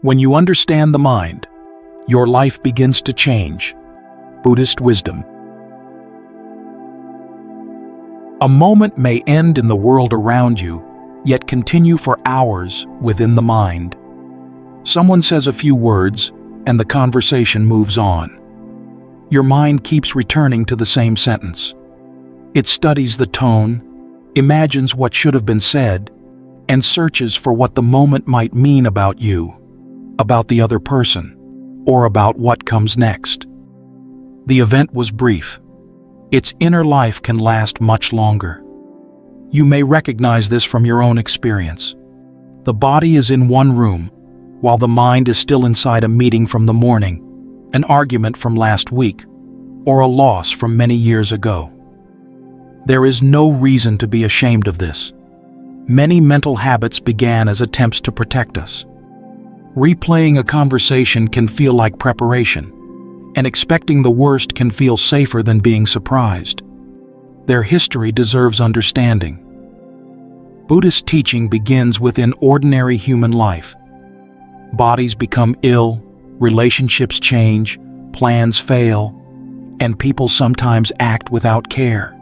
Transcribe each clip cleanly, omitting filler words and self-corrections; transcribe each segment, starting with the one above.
When you understand the mind, your life begins to change. Buddhist wisdom. A moment may end in the world around you, yet continue for hours within the mind. Someone says a few words, and the conversation moves on. Your mind keeps returning to the same sentence. It studies the tone, imagines what should have been said, and searches for what the moment might mean about you, about the other person, or about what comes next. The event was brief. Its inner life can last much longer. You may recognize this from your own experience. The body is in one room, while the mind is still inside a meeting from the morning, an argument from last week, or a loss from many years ago. There is no reason to be ashamed of this. Many mental habits began as attempts to protect us. Replaying a conversation can feel like preparation, and expecting the worst can feel safer than being surprised. Their history deserves understanding. Buddhist teaching begins within ordinary human life. Bodies become ill, relationships change, plans fail, and people sometimes act without care.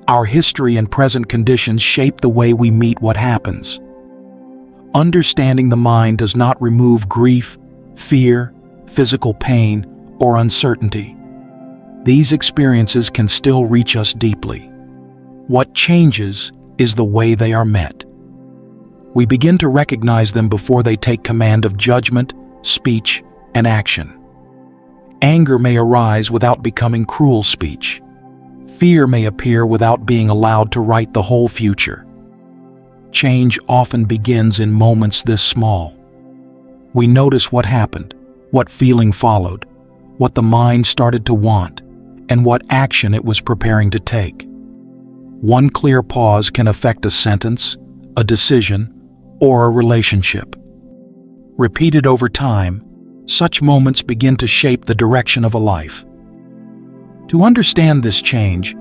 Our history and present conditions shape the way we meet what happens. Understanding the mind does not remove grief, fear, physical pain, or uncertainty. These experiences can still reach us deeply. What changes is the way they are met. We begin to recognize them before they take command of judgment, speech, and action. Anger may arise without becoming cruel speech. Fear may appear without being allowed to write the whole future. Change often begins in moments this small. We notice what happened, what feeling followed, what the mind started to want, and what action it was preparing to take. One clear pause can affect a sentence, a decision, or a relationship. Repeated over time, such moments begin to shape the direction of a life. To understand this change,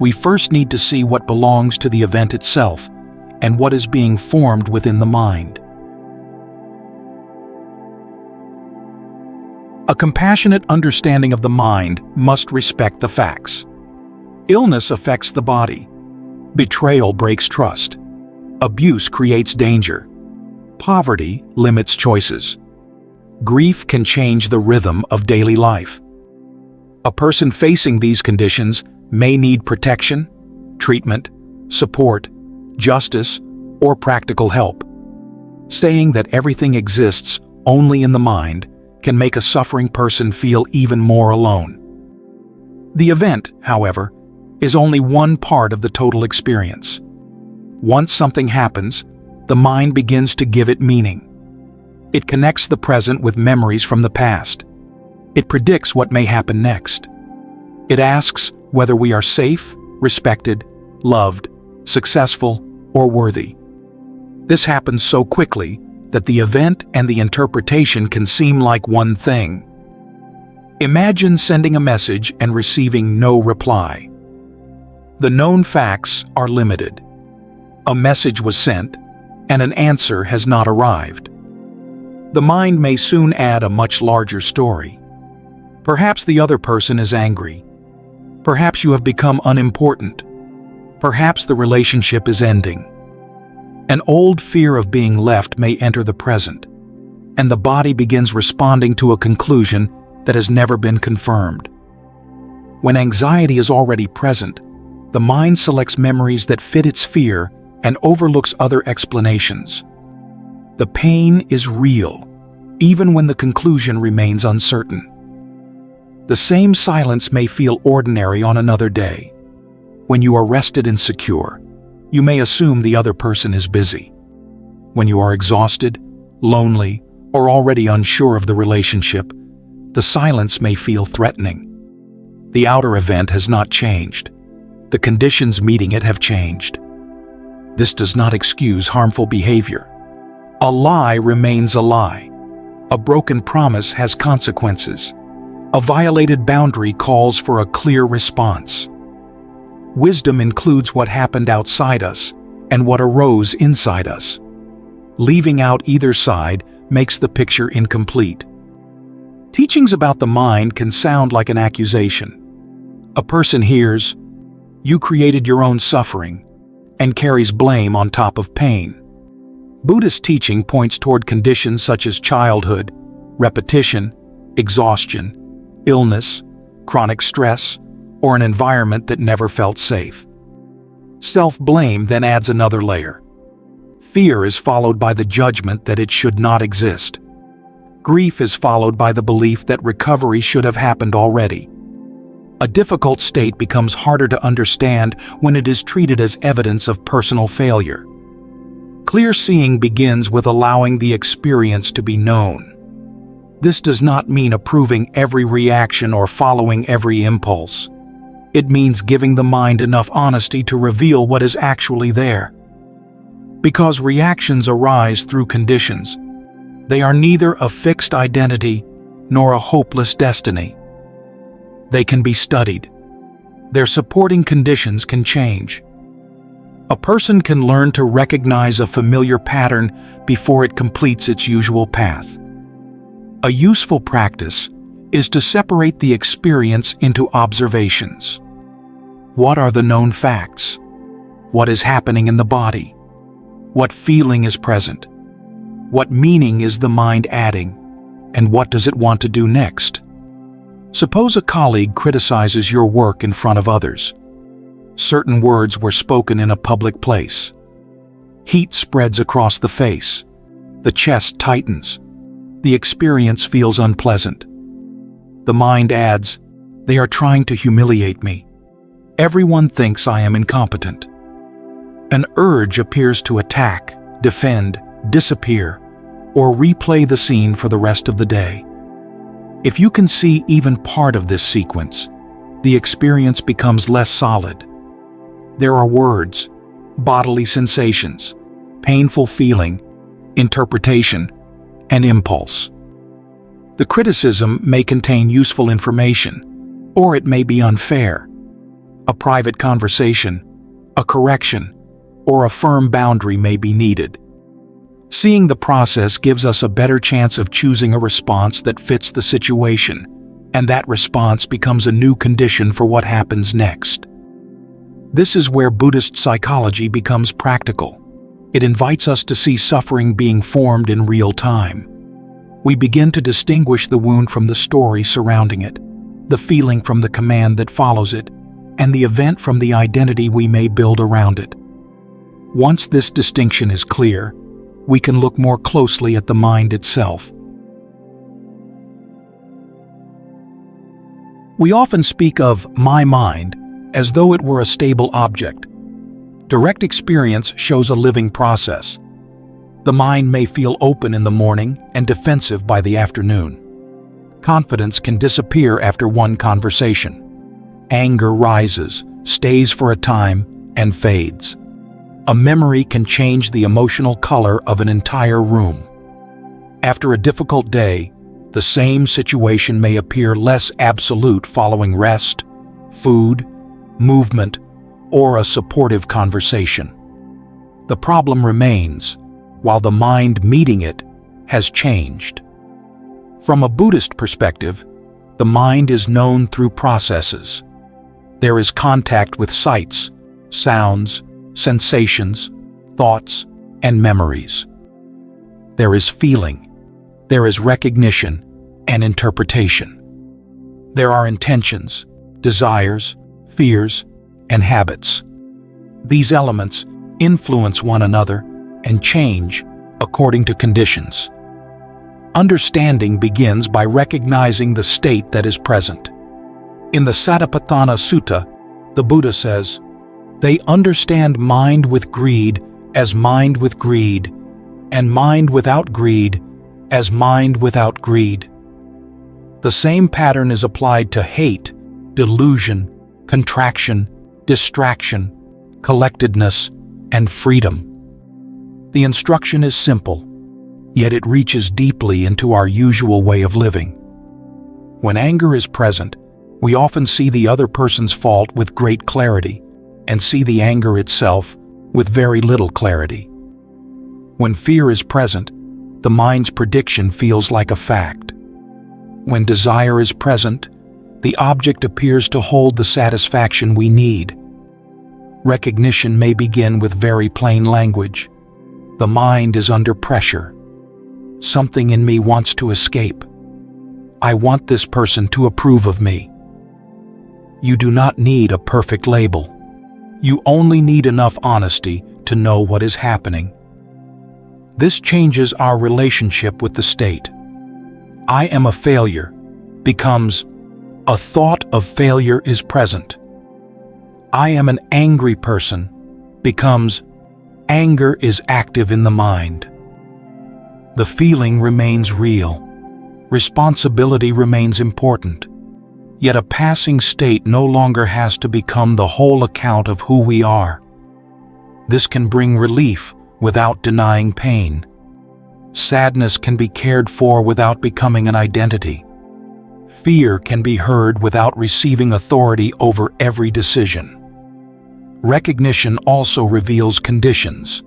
we first need to see what belongs to the event itself and what is being formed within the mind. A compassionate understanding of the mind must respect the facts. Illness affects the body. Betrayal breaks trust. Abuse creates danger. Poverty limits choices. Grief can change the rhythm of daily life. A person facing these conditions may need protection, treatment, support, justice, or practical help. Saying that everything exists only in the mind can make a suffering person feel even more alone. The event, however, is only one part of the total experience. Once something happens, the mind begins to give it meaning. It connects the present with memories from the past. It predicts what may happen next. It asks whether we are safe, respected, loved, successful, or worthy. This happens so quickly that the event and the interpretation can seem like one thing. Imagine sending a message and receiving no reply. The known facts are limited. A message was sent, and an answer has not arrived. The mind may soon add a much larger story. Perhaps the other person is angry. Perhaps you have become unimportant. Perhaps the relationship is ending. An old fear of being left may enter the present, and the body begins responding to a conclusion that has never been confirmed. When anxiety is already present, the mind selects memories that fit its fear and overlooks other explanations. The pain is real, even when the conclusion remains uncertain. The same silence may feel ordinary on another day. When you are rested and secure, you may assume the other person is busy. When you are exhausted, lonely, or already unsure of the relationship, the silence may feel threatening. The outer event has not changed. The conditions meeting it have changed. This does not excuse harmful behavior. A lie remains a lie. A broken promise has consequences. A violated boundary calls for a clear response. Wisdom includes what happened outside us and what arose inside us. Leaving out either side makes the picture incomplete. Teachings about the mind can sound like an accusation. A person hears, "You created your own suffering," and carries blame on top of pain. Buddhist teaching points toward conditions such as childhood, repetition, exhaustion, illness, chronic stress, or an environment that never felt safe. Self-blame then adds another layer. Fear is followed by the judgment that it should not exist. Grief is followed by the belief that recovery should have happened already. A difficult state becomes harder to understand when it is treated as evidence of personal failure. Clear seeing begins with allowing the experience to be known. This does not mean approving every reaction or following every impulse. It means giving the mind enough honesty to reveal what is actually there. Because reactions arise through conditions, they are neither a fixed identity nor a hopeless destiny. They can be studied. Their supporting conditions can change. A person can learn to recognize a familiar pattern before it completes its usual path. A useful practice is to separate the experience into observations. What are the known facts? What is happening in the body? What feeling is present? What meaning is the mind adding? And what does it want to do next? Suppose a colleague criticizes your work in front of others. Certain words were spoken in a public place. Heat spreads across the face. The chest tightens. The experience feels unpleasant. The mind adds, "They are trying to humiliate me. Everyone thinks I am incompetent." An urge appears to attack, defend, disappear, or replay the scene for the rest of the day. If you can see even part of this sequence, the experience becomes less solid. There are words, bodily sensations, painful feeling, interpretation, and impulse. The criticism may contain useful information, or it may be unfair. A private conversation, a correction, or a firm boundary may be needed. Seeing the process gives us a better chance of choosing a response that fits the situation, and that response becomes a new condition for what happens next. This is where Buddhist psychology becomes practical. It invites us to see suffering being formed in real time. We begin to distinguish the wound from the story surrounding it, the feeling from the command that follows it, and the event from the identity we may build around it. Once this distinction is clear, we can look more closely at the mind itself. We often speak of my mind as though it were a stable object. Direct experience shows a living process. The mind may feel open in the morning and defensive by the afternoon. Confidence can disappear after one conversation. Anger rises, stays for a time, and fades. A memory can change the emotional color of an entire room. After a difficult day, the same situation may appear less absolute following rest, food, movement, or a supportive conversation. The problem remains, while the mind meeting it has changed. From a Buddhist perspective, the mind is known through processes. There is contact with sights, sounds, sensations, thoughts, and memories. There is feeling. There is recognition and interpretation. There are intentions, desires, fears, and habits. These elements influence one another and change according to conditions. Understanding begins by recognizing the state that is present. In the Satipatthana Sutta, the Buddha says, "They understand mind with greed as mind with greed, and mind without greed as mind without greed." The same pattern is applied to hate, delusion, contraction, distraction, collectedness, and freedom. The instruction is simple, yet it reaches deeply into our usual way of living. When anger is present, we often see the other person's fault with great clarity and see the anger itself with very little clarity. When fear is present, the mind's prediction feels like a fact. When desire is present, the object appears to hold the satisfaction we need. Recognition may begin with very plain language. The mind is under pressure. Something in me wants to escape. I want this person to approve of me. You do not need a perfect label. You only need enough honesty to know what is happening. This changes our relationship with the state. I am a failure becomes a thought of failure is present. I am an angry person becomes anger is active in the mind. The feeling remains real. Responsibility remains important. Yet a passing state no longer has to become the whole account of who we are. This can bring relief without denying pain. Sadness can be cared for without becoming an identity. Fear can be heard without receiving authority over every decision. Recognition also reveals conditions.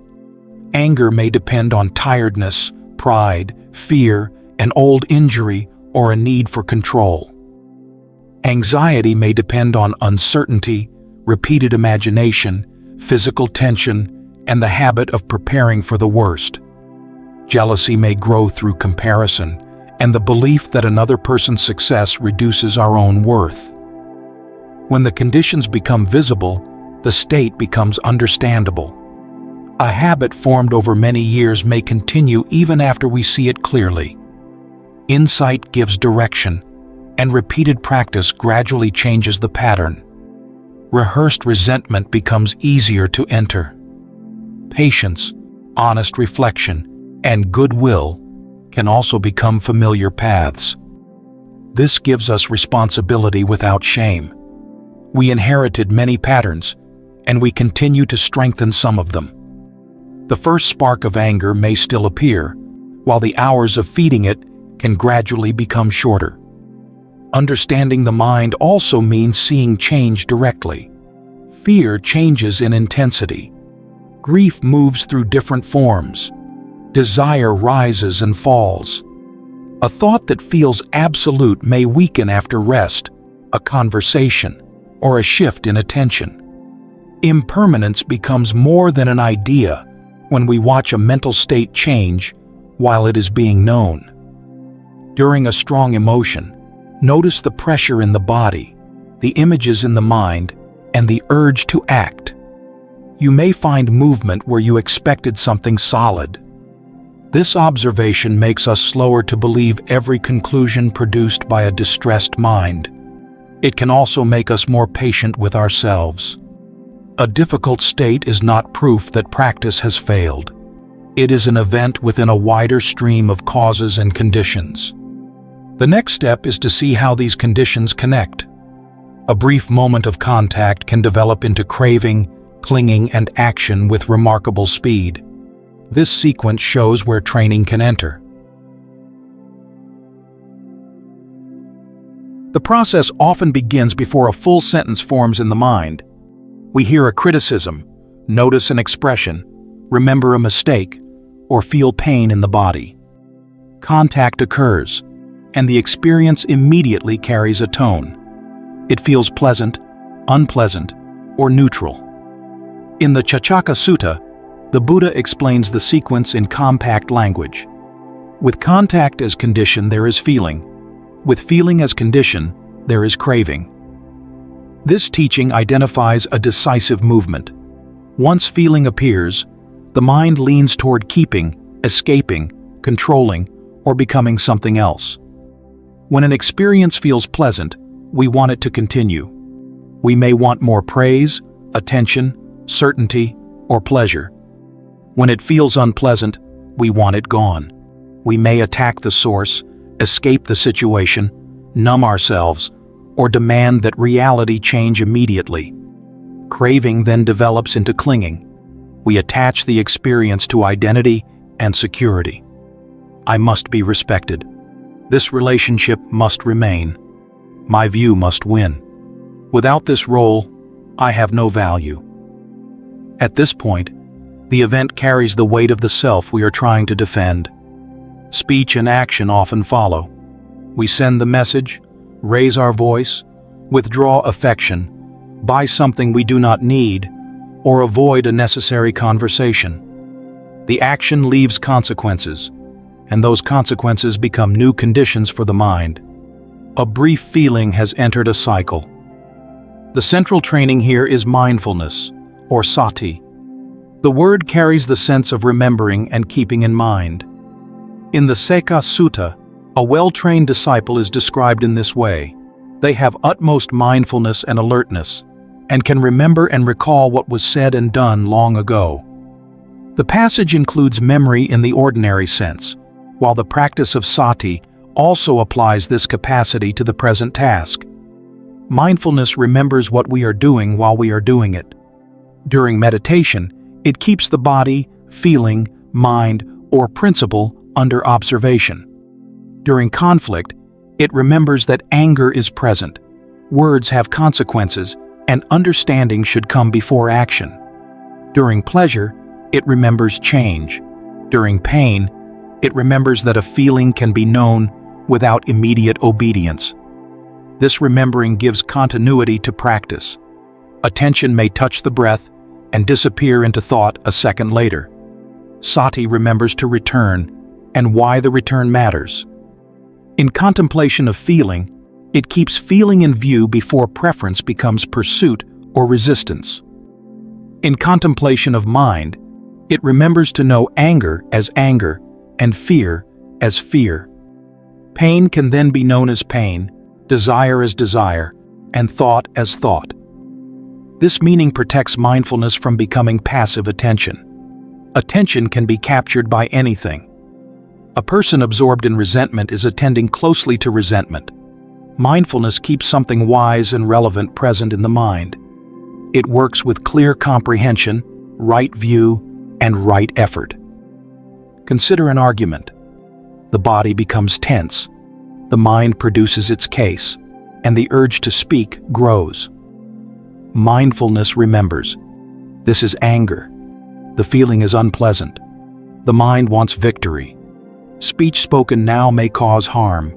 Anger may depend on tiredness, pride, fear, an old injury, or a need for control. Anxiety may depend on uncertainty, repeated imagination, physical tension, and the habit of preparing for the worst. Jealousy may grow through comparison and the belief that another person's success reduces our own worth. When the conditions become visible, the state becomes understandable. A habit formed over many years may continue even after we see it clearly. Insight gives direction, and repeated practice gradually changes the pattern. Rehearsed resentment becomes easier to enter. Patience, honest reflection, and goodwill can also become familiar paths. This gives us responsibility without shame. We inherited many patterns, and we continue to strengthen some of them. The first spark of anger may still appear, while the hours of feeding it can gradually become shorter. Understanding the mind also means seeing change directly. Fear changes in intensity. Grief moves through different forms. Desire rises and falls. A thought that feels absolute may weaken after rest, a conversation, or a shift in attention. Impermanence becomes more than an idea when we watch a mental state change while it is being known. During a strong emotion, notice the pressure in the body, the images in the mind, and the urge to act. You may find movement where you expected something solid. This observation makes us slower to believe every conclusion produced by a distressed mind. It can also make us more patient with ourselves. A difficult state is not proof that practice has failed. It is an event within a wider stream of causes and conditions. The next step is to see how these conditions connect. A brief moment of contact can develop into craving, clinging, and action with remarkable speed. This sequence shows where training can enter. The process often begins before a full sentence forms in the mind. We hear a criticism, notice an expression, remember a mistake, or feel pain in the body. Contact occurs, and the experience immediately carries a tone. It feels pleasant, unpleasant, or neutral. In the 𝐂𝐡𝐚𝐧𝐧𝐞𝐥 Sutta, the Buddha explains the sequence in compact language. With contact as condition, there is feeling. With feeling as condition, there is craving. This teaching identifies a decisive movement. Once feeling appears, the mind leans toward keeping, escaping, controlling, or becoming something else. When an experience feels pleasant, we want it to continue. We may want more praise, attention, certainty, or pleasure. When it feels unpleasant, we want it gone. We may attack the source, escape the situation, numb ourselves, or demand that reality change immediately. Craving then develops into clinging. We attach the experience to identity and security. I must be respected. This relationship must remain. My view must win. Without this role, I have no value. At this point, the event carries the weight of the self we are trying to defend. Speech and action often follow. We send the message, raise our voice, withdraw affection, buy something we do not need, or avoid a necessary conversation. The action leaves consequences, and those consequences become new conditions for the mind. A brief feeling has entered a cycle. The central training here is mindfulness, or sati. The word carries the sense of remembering and keeping in mind. In the Sekha Sutta, a well-trained disciple is described in this way. They have utmost mindfulness and alertness, and can remember and recall what was said and done long ago. The passage includes memory in the ordinary sense, while the practice of sati also applies this capacity to the present task. Mindfulness remembers what we are doing while we are doing it. During meditation, it keeps the body, feeling, mind, or principle under observation. During conflict, it remembers that anger is present, words have consequences, and understanding should come before action. During pleasure, it remembers change. During pain, it remembers that a feeling can be known without immediate obedience. This remembering gives continuity to practice. Attention may touch the breath and disappear into thought a second later. Sati remembers to return and why the return matters. In contemplation of feeling, it keeps feeling in view before preference becomes pursuit or resistance. In contemplation of mind, it remembers to know anger as anger and fear as fear. Pain can then be known as pain, desire as desire, and thought as thought. This meaning protects mindfulness from becoming passive attention. Attention can be captured by anything. A person absorbed in resentment is attending closely to resentment. Mindfulness keeps something wise and relevant present in the mind. It works with clear comprehension, right view, and right effort. Consider an argument. The body becomes tense. The mind produces its case, and the urge to speak grows. Mindfulness remembers. This is anger. The feeling is unpleasant. The mind wants victory. Speech spoken now may cause harm.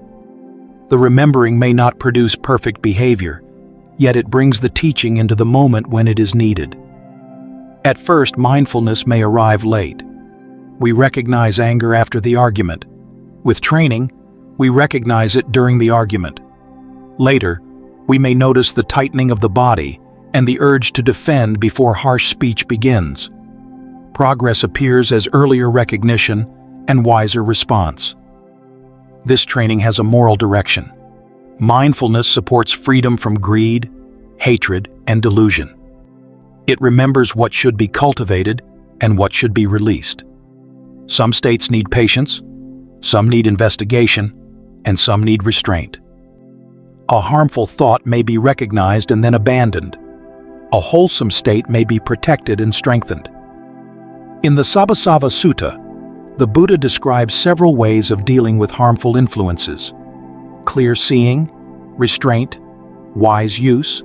The remembering may not produce perfect behavior, yet it brings the teaching into the moment when it is needed. At first, mindfulness may arrive late. We recognize anger after the argument. With training, we recognize it during the argument. Later, we may notice the tightening of the body and the urge to defend before harsh speech begins. Progress appears as earlier recognition and wiser response. This training has a moral direction. Mindfulness supports freedom from greed, hatred, and delusion. It remembers what should be cultivated and what should be released. Some states need patience, some need investigation, and some need restraint. A harmful thought may be recognized and then abandoned. A wholesome state may be protected and strengthened. In the Sabbasava Sutta, the Buddha describes several ways of dealing with harmful influences: clear seeing, restraint, wise use,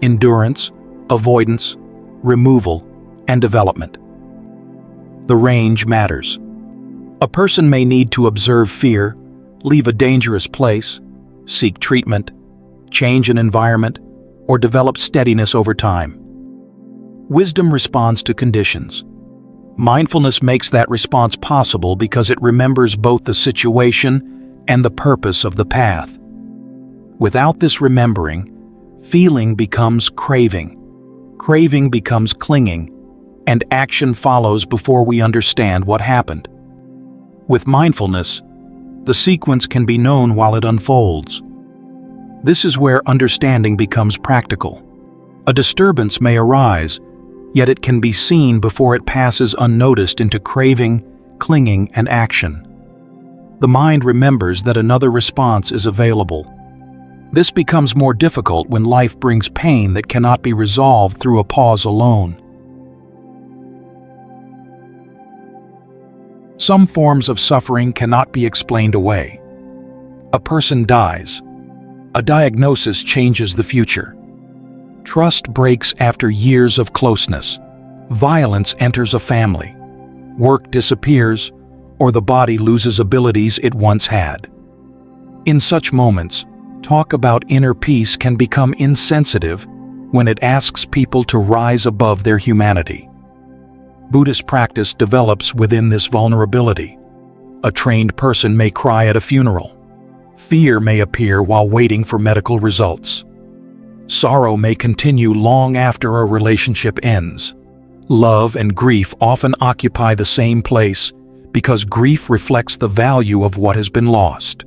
endurance, avoidance, removal, and development. The range matters. A person may need to observe fear, leave a dangerous place, seek treatment, change an environment, or develop steadiness over time. Wisdom responds to conditions. Mindfulness makes that response possible because it remembers both the situation and the purpose of the path. Without this remembering, feeling becomes craving, craving becomes clinging, and action follows before we understand what happened. With mindfulness, the sequence can be known while it unfolds. This is where understanding becomes practical. A disturbance may arise, yet it can be seen before it passes unnoticed into craving, clinging, and action. The mind remembers that another response is available. This becomes more difficult when life brings pain that cannot be resolved through a pause alone. Some forms of suffering cannot be explained away. A person dies. A diagnosis changes the future. Trust breaks after years of closeness. Violence enters a family. Work disappears, or the body loses abilities it once had. In such moments, talk about inner peace can become insensitive when it asks people to rise above their humanity. Buddhist practice develops within this vulnerability. A trained person may cry at a funeral. Fear may appear while waiting for medical results. Sorrow may continue long after a relationship ends. Love and grief often occupy the same place because grief reflects the value of what has been lost.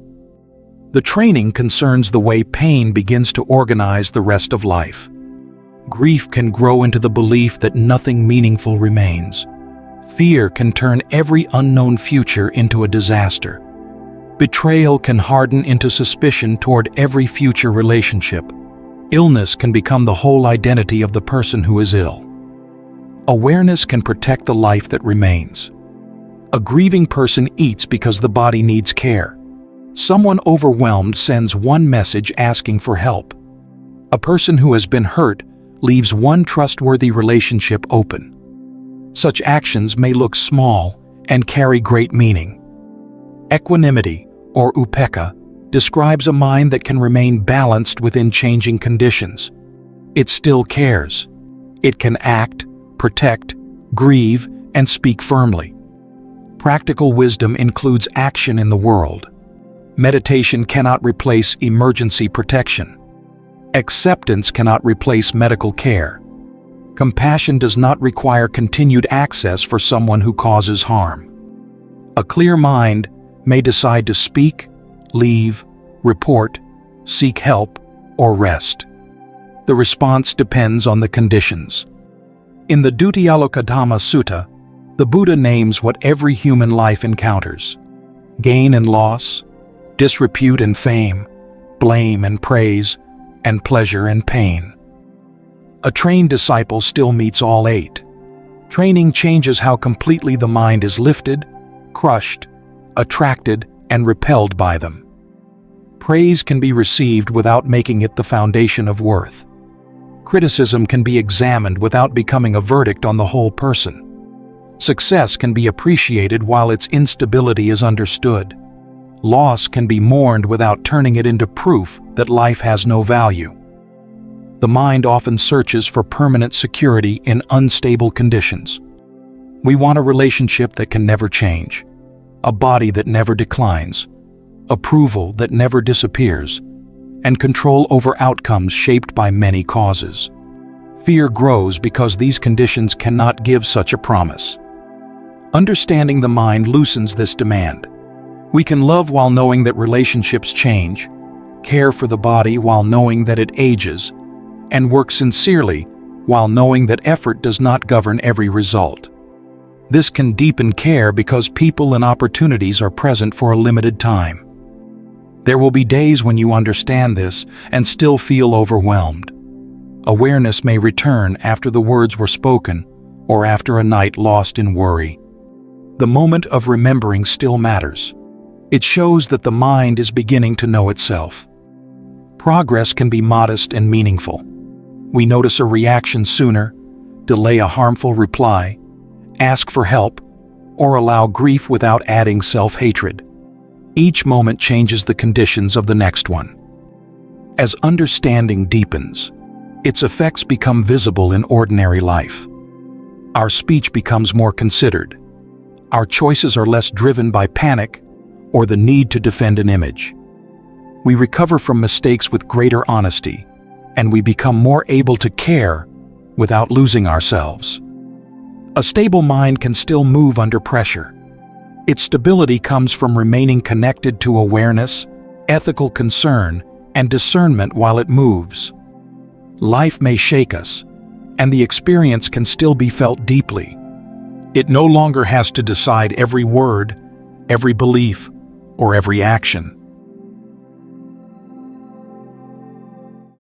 The training concerns the way pain begins to organize the rest of life. Grief can grow into the belief that nothing meaningful remains. Fear can turn every unknown future into a disaster. Betrayal can harden into suspicion toward every future relationship. Illness can become the whole identity of the person who is ill. Awareness can protect the life that remains. A grieving person eats because the body needs care. Someone overwhelmed sends one message asking for help. A person who has been hurt leaves one trustworthy relationship open. Such actions may look small and carry great meaning. Equanimity, or 𝐂𝐴𝐻𝐿, describes a mind that can remain balanced within changing conditions. It still cares. It can act, protect, grieve, and speak firmly. Practical wisdom includes action in the world. Meditation cannot replace emergency protection. Acceptance cannot replace medical care. Compassion does not require continued access for someone who causes harm. A clear mind may decide to speak, leave, report, seek help, or rest. The response depends on the conditions. In the 𝐂𝐡𝐚𝐧𝐬𝐞𝐧𝐭 Sutta, the Buddha names what every human life encounters: gain and loss, disrepute and fame, blame and praise, and pleasure and pain. A trained disciple still meets all eight. Training changes how completely the mind is lifted, crushed, attracted, and repelled by them. Praise can be received without making it the foundation of worth. Criticism can be examined without becoming a verdict on the whole person. Success can be appreciated while its instability is understood. Loss can be mourned without turning it into proof that life has no value. The mind often searches for permanent security in unstable conditions. We want a relationship that can never change, a body that never declines, approval that never disappears, and control over outcomes shaped by many causes. Fear grows because these conditions cannot give such a promise. Understanding the mind loosens this demand. We can love while knowing that relationships change, care for the body while knowing that it ages, and work sincerely while knowing that effort does not govern every result. This can deepen care because people and opportunities are present for a limited time. There will be days when you understand this and still feel overwhelmed. Awareness may return after the words were spoken or after a night lost in worry. The moment of remembering still matters. It shows that the mind is beginning to know itself. Progress can be modest and meaningful. We notice a reaction sooner, delay a harmful reply, ask for help, or allow grief without adding self-hatred. Each moment changes the conditions of the next one. As understanding deepens, its effects become visible in ordinary life. Our speech becomes more considered. Our choices are less driven by panic or the need to defend an image. We recover from mistakes with greater honesty, and we become more able to care without losing ourselves. A stable mind can still move under pressure. Its stability comes from remaining connected to awareness, ethical concern, and discernment while it moves. Life may shake us, and the experience can still be felt deeply. It no longer has to decide every word, every belief, or every action.